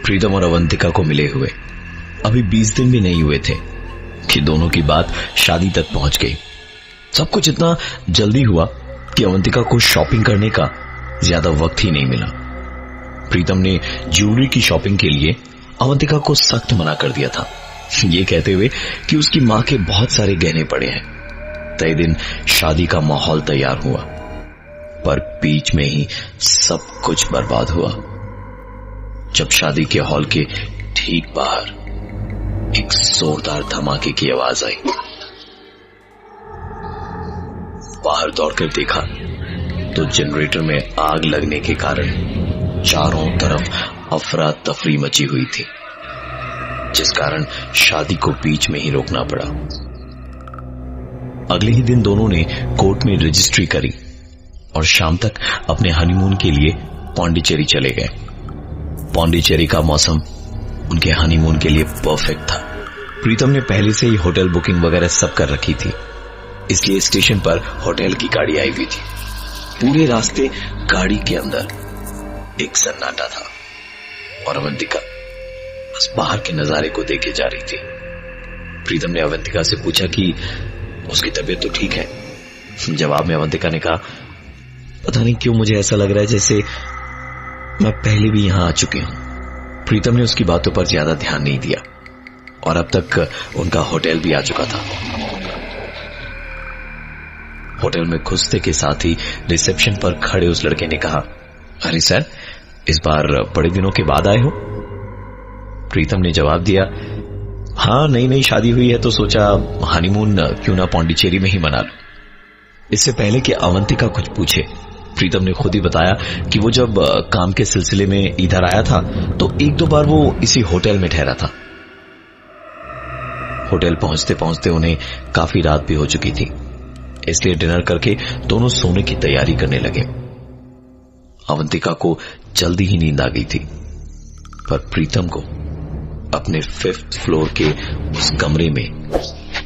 प्रीतम और अवंतिका को मिले हुए अभी 20 दिन भी नहीं हुए थे कि दोनों की बात शादी तक पहुंच गई। सब कुछ इतना जल्दी हुआ कि अवंतिका को शॉपिंग करने का ज्यादा वक्त ही नहीं मिला। प्रीतम ने ज्वेलरी की शॉपिंग के लिए अवंतिका को सख्त मना कर दिया था, ये कहते हुए कि उसकी मां के बहुत सारे गहने पड़े हैं। तय दिन शादी का माहौल तैयार हुआ, पर बीच में ही सब कुछ बर्बाद हुआ जब शादी के हॉल के ठीक बाहर एक जोरदार धमाके की आवाज आई। बाहर दौड़कर देखा तो जनरेटर में आग लगने के कारण चारों तरफ अफरा तफरी मची हुई थी, जिस कारण शादी को बीच में ही रोकना पड़ा। अगले ही दिन दोनों ने कोर्ट में रजिस्ट्री करी और शाम तक अपने हनीमून के लिए पौंडीचेरी चले गए। पौंडीचेरी का मौसम उनके हनीमून के लिए परफेक्ट था। प्रीतम ने पहले से ही होटल बुकिंग वगैरह सब कर रखी थी, इसलिए स्टेशन पर होटल की गाड़ी आई हुई थी। पूरे रास्ते गाड़ी के अंदर एक सन्नाटा था और अवंतिका बस बाहर के नजारे को देखे जा रही थी। प्रीतम ने अवंतिका से पूछा कि उसकी तबीयत तो ठीक है। जवाब में अवंतिका ने कहा, पता नहीं क्यों मुझे ऐसा लग रहा है जैसे मैं पहले भी यहां आ चुकी हूं। प्रीतम ने उसकी बातों पर ज्यादा ध्यान नहीं दिया और अब तक उनका होटल भी आ चुका था। होटल में घुसते के साथ ही रिसेप्शन पर खड़े उस लड़के ने कहा, अरे सर, इस बार बड़े दिनों के बाद आए हो? प्रीतम ने जवाब दिया, हाँ, नई शादी हुई है तो सोचा हनीमून क्यों ना पौंडीचेरी में ही मना लो। इससे पहले कि अवंतिका कुछ पूछे, प्रीतम ने खुद ही बताया कि वो जब काम के सिलसिले में इधर आया था तो एक दो बार वो इसी होटल में ठहरा था। होटल पहुंचते पहुंचते उन्हें काफी रात भी हो चुकी थी, इसलिए डिनर करके दोनों सोने की तैयारी करने लगे। अवंतिका को जल्दी ही नींद आ गई थी, पर प्रीतम को अपने 5th फ्लोर के उस कमरे में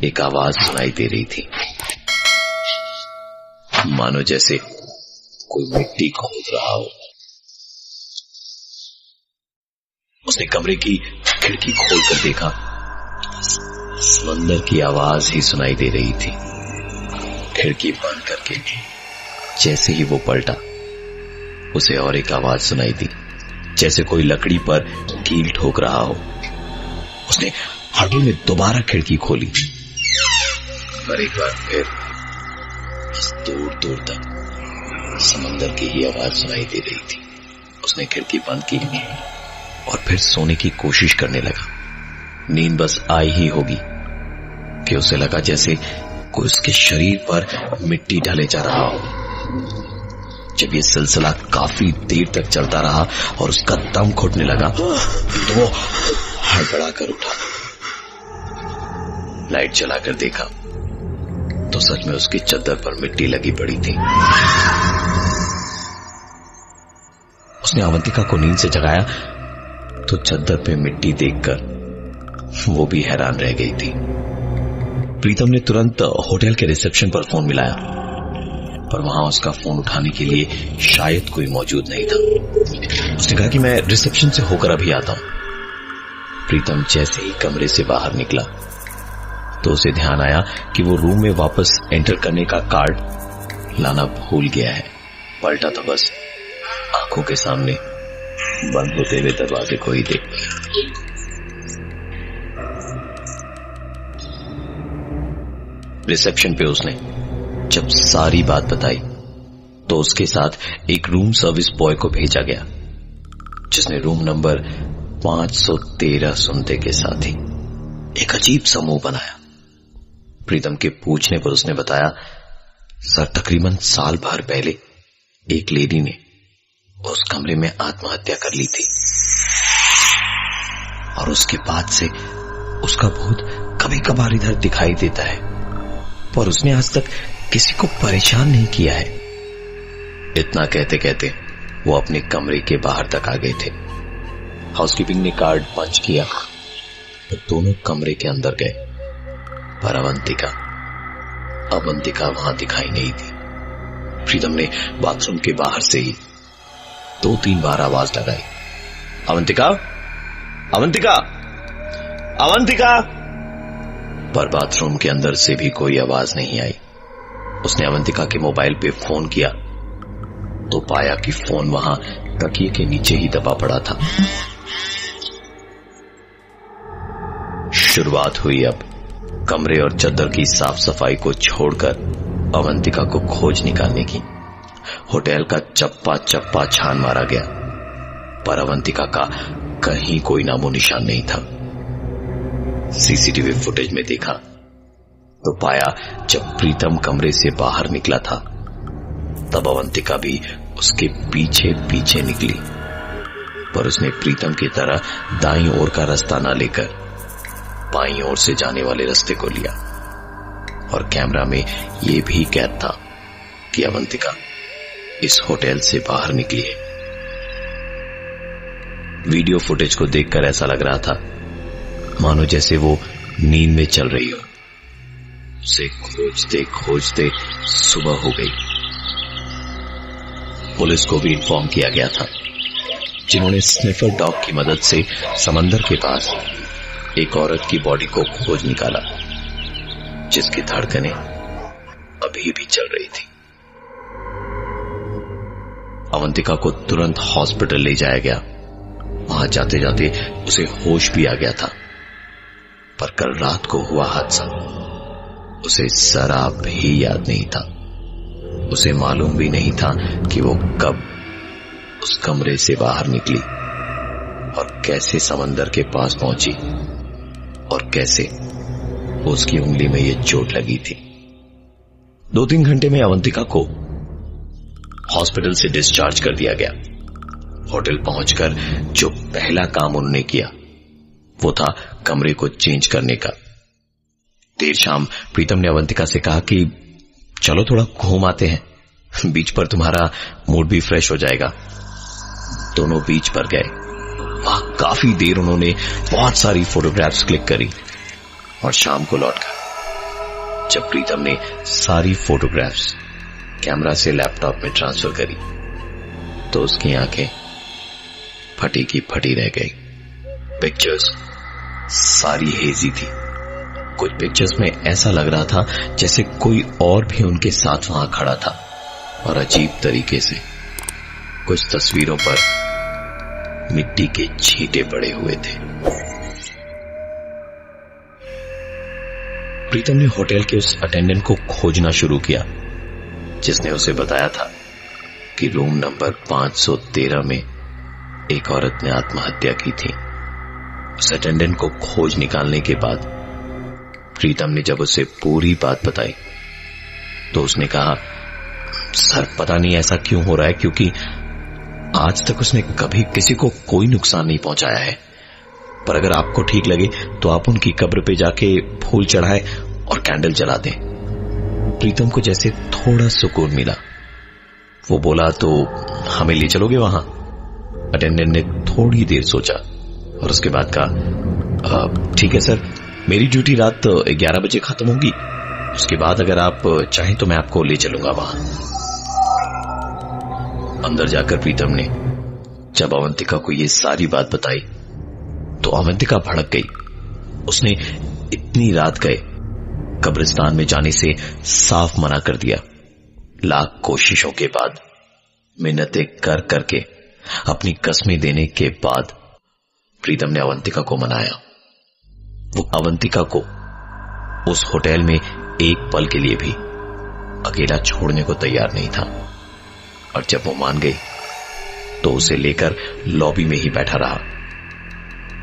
एक आवाज सुनाई दे रही थी, मानो जैसे कोई मिट्टी खोद रहा हो। उसने कमरे की खिड़की खोलकर देखा, समंदर की आवाज ही सुनाई दे रही थी। खिड़की बंद करके जैसे ही वो पलटा, उसे और एक आवाज सुनाई दी, जैसे कोई लकड़ी पर कील ठोक रहा हो। उसने हड़बड़ी में दोबारा खिड़की खोली, पर एक बार फिर दूर दूर तक समंदर की ही आवाज सुनाई दे रही थी। उसने खिड़की बंद की और फिर सोने की कोशिश करने लगा। नींद बस आई ही होगी कि उसे लगा जैसे कोई उसके शरीर पर मिट्टी डाले जा रहा हो। जब ये सिलसिला काफी देर तक चलता रहा और उसका दम घुटने लगा तो वो हड़बड़ा कर उठा। लाइट जलाकर देखा तो सच में उसकी चद्दर पर मिट्टी लगी पड़ी थी। उसने अवंतिका को नींद से जगाया तो चद्दर पे मिट्टी देखकर वो भी हैरान रह गई थी। प्रीतम ने तुरंत होटल के रिसेप्शन पर फोन मिलाया, पर वहां उसका फोन उठाने के लिए शायद कोई मौजूद नहीं था। उसने कहा कि मैं रिसेप्शन से होकर अभी आता हूं। प्रीतम जैसे ही कमरे से बाहर निकला तो उसे ध्यान आया कि वो रूम में वापस एंटर करने का कार्ड लाना भूल गया है। पलटा तो बस आंखों के सामने बंद होते हुए दरवाजे को ही देख पाया। रिसेप्शन पे उसने जब सारी बात बताई तो उसके साथ एक रूम सर्विस बॉय को भेजा गया, जिसने रूम नंबर 513 सुनते के साथ ही एक अजीब समूह बनाया। प्रीतम के पूछने पर उसने बताया, सर, तकरीबन साल भर पहले एक लेडी ने उस कमरे में आत्महत्या कर ली थी और उसके बाद से उसका भूत कभी कभार इधर दिखाई देता है, पर उसने आज तक किसी को परेशान नहीं किया है। इतना कहते कहते वो अपने कमरे के बाहर तक आ गए थे। हाउसकीपिंग ने कार्ड पंच किया तो दोनों कमरे के अंदर गए, पर अवंतिका वहां दिखाई नहीं थी। प्रीतम ने बाथरूम के बाहर से ही 2-3 बार आवाज लगाई, अवंतिका, अवंतिका, अवंतिका। पर बाथरूम के अंदर से भी कोई आवाज नहीं आई। उसने अवंतिका के मोबाइल पे फोन किया तो पाया कि फोन वहां तकिए के नीचे ही दबा पड़ा था। शुरुआत हुई अब कमरे और चादर की साफ सफाई को छोड़कर अवंतिका को खोज निकालने की। होटल का चप्पा चप्पा छान मारा गया, पर अवंतिका का कहीं कोई नामो निशान नहीं था। सीसीटीवी फुटेज में देखा तो पाया जब प्रीतम कमरे से बाहर निकला था तब अवंतिका भी उसके पीछे पीछे निकली, पर उसने प्रीतम की तरह दाईं ओर का रास्ता न लेकर बाईं ओर से जाने वाले रास्ते को लिया। और कैमरा में यह भी कैद था कि अवंतिका इस होटल से बाहर निकली है। वीडियो फुटेज को देखकर ऐसा लग रहा था मानो जैसे वो नींद में चल रही हो। उसे खोजते खोजते सुबह हो गई। पुलिस को भी इन्फॉर्म किया गया था, जिन्होंने स्निफर डॉग की मदद से समंदर के पास एक औरत की बॉडी को खोज निकाला, जिसकी धड़कनें अभी भी चल रही थी। अवंतिका को तुरंत हॉस्पिटल ले जाया गया। वहां जाते जाते उसे होश भी आ गया था, पर कल रात को हुआ हादसा उसे जरा भी याद नहीं था। उसे मालूम भी नहीं था कि वो कब उस कमरे से बाहर निकली और कैसे समंदर के पास पहुंची और कैसे उसकी उंगली में ये चोट लगी थी। 2-3 घंटे में अवंतिका को हॉस्पिटल से डिस्चार्ज कर दिया गया। होटल पहुंचकर जो पहला काम उन्होंने किया वो था कमरे को चेंज करने का। देर शाम प्रीतम ने अवंतिका से कहा कि चलो थोड़ा घूम आते हैं, बीच पर तुम्हारा मूड भी फ्रेश हो जाएगा। दोनों बीच पर गए। वहां काफी देर उन्होंने बहुत सारी फोटोग्राफ्स क्लिक करी और शाम को लौट गए। जब प्रीतम ने सारी फोटोग्राफ्स कैमरा से लैपटॉप में ट्रांसफर करी तो उसकी आंखें फटी की फटी रह गई। पिक्चर्स सारी हेजी थी। कुछ पिक्चर्स में ऐसा लग रहा था जैसे कोई और भी उनके साथ वहां खड़ा था, और अजीब तरीके से कुछ तस्वीरों पर मिट्टी के छींटे पड़े हुए थे। प्रीतम ने होटल के उस अटेंडेंट को खोजना शुरू किया जिसने उसे बताया था कि रूम नंबर 513 में एक औरत ने आत्महत्या की थी। उस अटेंडेंट को खोज निकालने के बाद प्रीतम ने जब उसे पूरी बात बताई तो उसने कहा, सर पता नहीं ऐसा क्यों हो रहा है, क्योंकि आज तक उसने कभी किसी को कोई नुकसान नहीं पहुंचाया है। पर अगर आपको ठीक लगे तो आप उनकी कब्र पे जाके फूल चढ़ाएं और कैंडल जला दें। प्रीतम को जैसे थोड़ा सुकून मिला। वो बोला, तो हमें ले चलोगे वहां? अटेंडेंट ने थोड़ी देर सोचा और उसके बाद कहा, ठीक है सर, मेरी ड्यूटी रात 11 बजे खत्म होगी। उसके बाद अगर आप चाहें तो मैं आपको ले चलूंगा वहां। अंदर जाकर प्रीतम ने जब अवंतिका को ये सारी बात बताई तो अवंतिका भड़क गई। उसने इतनी रात गए कब्रिस्तान में जाने से साफ मना कर दिया। लाख कोशिशों के बाद, मिन्नतें कर करके, अपनी कस्में देने के बाद प्रीतम ने अवंतिका को मनाया। वो अवंतिका को उस होटल में एक पल के लिए भी अकेला छोड़ने को तैयार नहीं था, और जब वो मान गई तो उसे लेकर लॉबी में ही बैठा रहा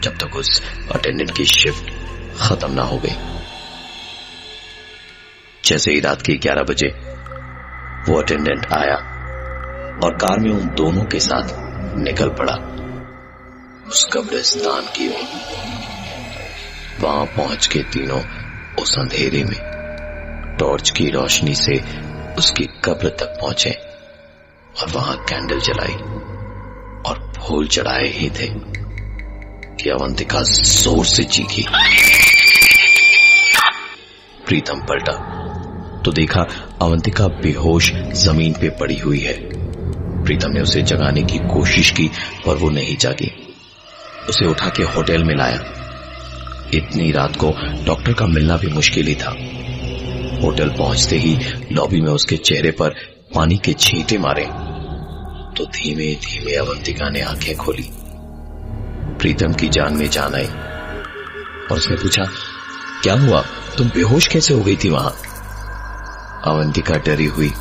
जब तक उस अटेंडेंट की शिफ्ट खत्म ना हो गई। जैसे ही रात के 11 बजे वो अटेंडेंट आया और कार में उन दोनों के साथ निकल पड़ा उस कब्रिस्तान की ओर। वहां पहुंच के तीनों उस अंधेरे में टॉर्च की रोशनी से उसकी कब्र तक पहुंचे और वहां कैंडल जलाई और फूल चढ़ाए ही थे कि अवंतिका जोर से चीखी। प्रीतम पलटा तो देखा अवंतिका बेहोश जमीन पे पड़ी हुई है। प्रीतम ने उसे जगाने की कोशिश की पर वो नहीं जागी। उसे उठा के होटल में लाया। इतनी रात को डॉक्टर का मिलना भी मुश्किल ही था। होटल पहुंचते ही लॉबी में उसके चेहरे पर पानी के छींटे मारे तो धीमे धीमे अवंतिका ने आंखें खोली। प्रीतम की जान में जान आई और उसने पूछा, क्या हुआ, तुम बेहोश कैसे हो गई थी वहां? अवंतिका डरी हुई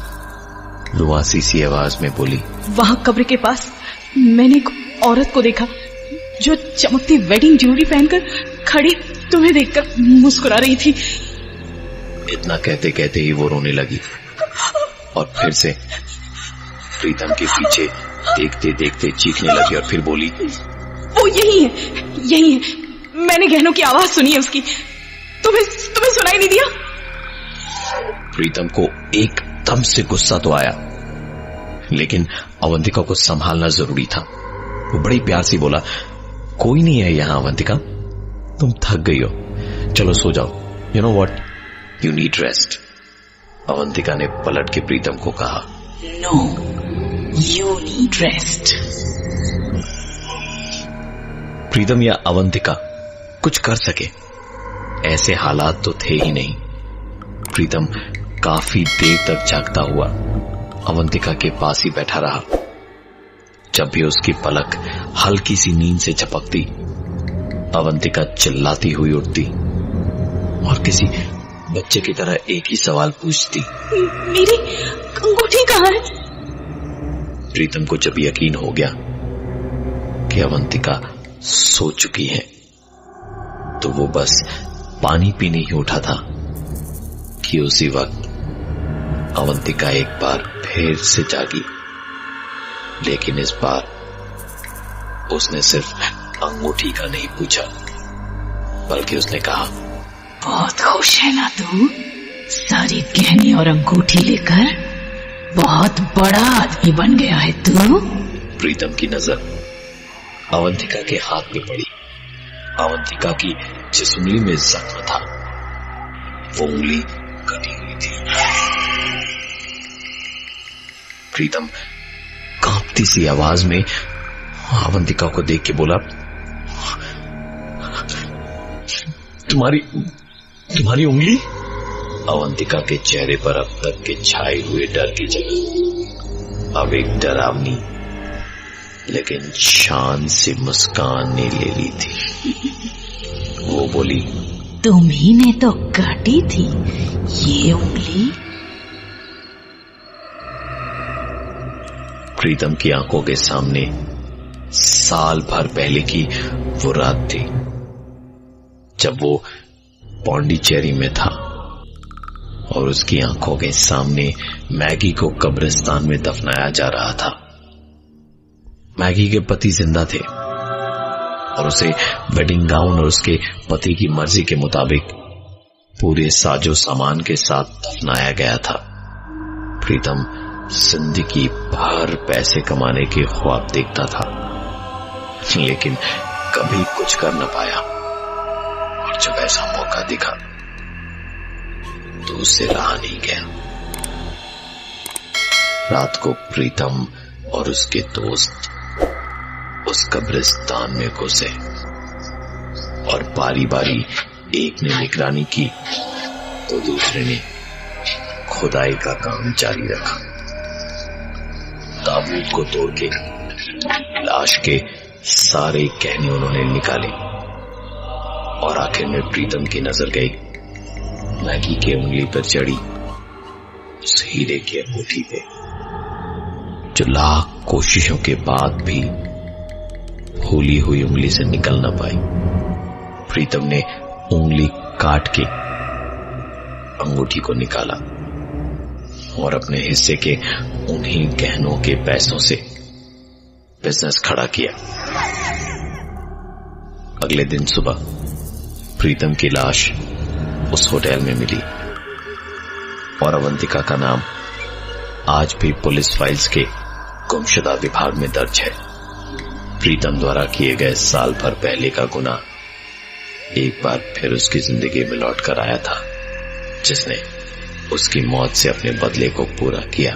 रुआसी सी आवाज में बोली, वहां कब्र के पास मैंने एक औरत को देखा जो चमकती वेडिंग ज्वेलरी पहनकर खड़ी तुम्हें देखकर मुस्कुरा रही थी। इतना कहते कहते ही वो रोने लगी और फिर से प्रीतम के पीछे देखते देखते चीखने लगी और फिर बोली, वो यही है, मैंने गहनों की आवाज सुनी है उसकी। तुम्हें सुनाई नहीं दिया? प्रीतम को एकदम से गुस्सा तो आया, लेकिन अवंतिका को संभालना जरूरी था। वो बड़ी प्यार से बोला, कोई नहीं है यहां अवंतिका, तुम थक गई हो, चलो सो जाओ। You know what, you need rest. Avantika ने पलट के प्रीतम को कहा, नो, यू नीड रेस्ट। प्रीतम या अवंतिका कुछ कर सके ऐसे हालात तो थे ही नहीं। प्रीतम काफी देर तक जागता हुआ अवंतिका के पास ही बैठा रहा। जब भी उसकी पलक हल्की सी नींद से झपकती, अवंतिका चिल्लाती हुई उठती और किसी बच्चे की तरह एक ही सवाल पूछती, मेरी अंगूठी कहाँ है? प्रीतम को जब यकीन हो गया कि अवंतिका सो चुकी है तो वो बस पानी पीने ही उठा था कि उसी वक्त अवंतिका एक बार फिर से जागी। लेकिन इस बार उसने सिर्फ अंगूठी का नहीं पूछा, बल्कि उसने कहा, बहुत खुश है ना तू, सारी गहने और अंगूठी लेकर बहुत बड़ा आदमी बन गया है तू। प्रीतम की नजर अवंतिका के हाथ में पड़ी। अवंतिका की जिस उंगली में जख्म था वो उंगली कटी हुई थी। प्रीतम कांपती सी आवाज में अवंतिका को देख के बोला, तुम्हारी उंगली? अवंतिका के चेहरे पर अब तक के छाए हुए डर की जगह अब एक डरावनी लेकिन शान से मुस्कान ने ले ली थी। वो बोली, तुम्ही ने तो काटी थी ये उंगली। प्रीतम की आंखों के सामने साल भर पहले की वो रात थी जब वो पौंडीचेरी में था और उसकी आंखों के सामने मैगी को कब्रिस्तान में दफनाया जा रहा था। मैगी के पति जिंदा थे और उसे वेडिंग गाउन और उसके पति की मर्जी के मुताबिक पूरे साजो सामान के साथ दफनाया गया था। प्रीतम जिंदगी भर पैसे कमाने के ख्वाब देखता था, लेकिन कभी कुछ कर न पाया और जब ऐसा मौका दिखा तो उससे रहा नहीं गया। रात को प्रीतम और उसके दोस्त उस कब्रिस्तान में घुसे और बारी बारी एक ने निगरानी की तो दूसरे ने खुदाई का काम जारी रखा। ताबूत को तोड़ के लाश के सारे गहने उन्होंने निकाले और आखिर में प्रीतम की नजर गई मैगी की उंगली पर चढ़ी उस हीरे की अंगूठी पे, जो लाख कोशिशों के बाद भी भूली हुई उंगली से निकल न पाई। प्रीतम ने उंगली काट के अंगूठी को निकाला और अपने हिस्से के उन्हीं गहनों के पैसों से बिजनेस खड़ा किया। अगले दिन सुबह प्रीतम की लाश उस होटल में मिली और अवंतिका का नाम आज भी पुलिस फाइल्स के गुमशुदा विभाग में दर्ज है। प्रीतम द्वारा किए गए साल भर पहले का गुनाह एक बार फिर उसकी जिंदगी में लौट कर आया था, जिसने उसकी मौत से अपने बदले को पूरा किया।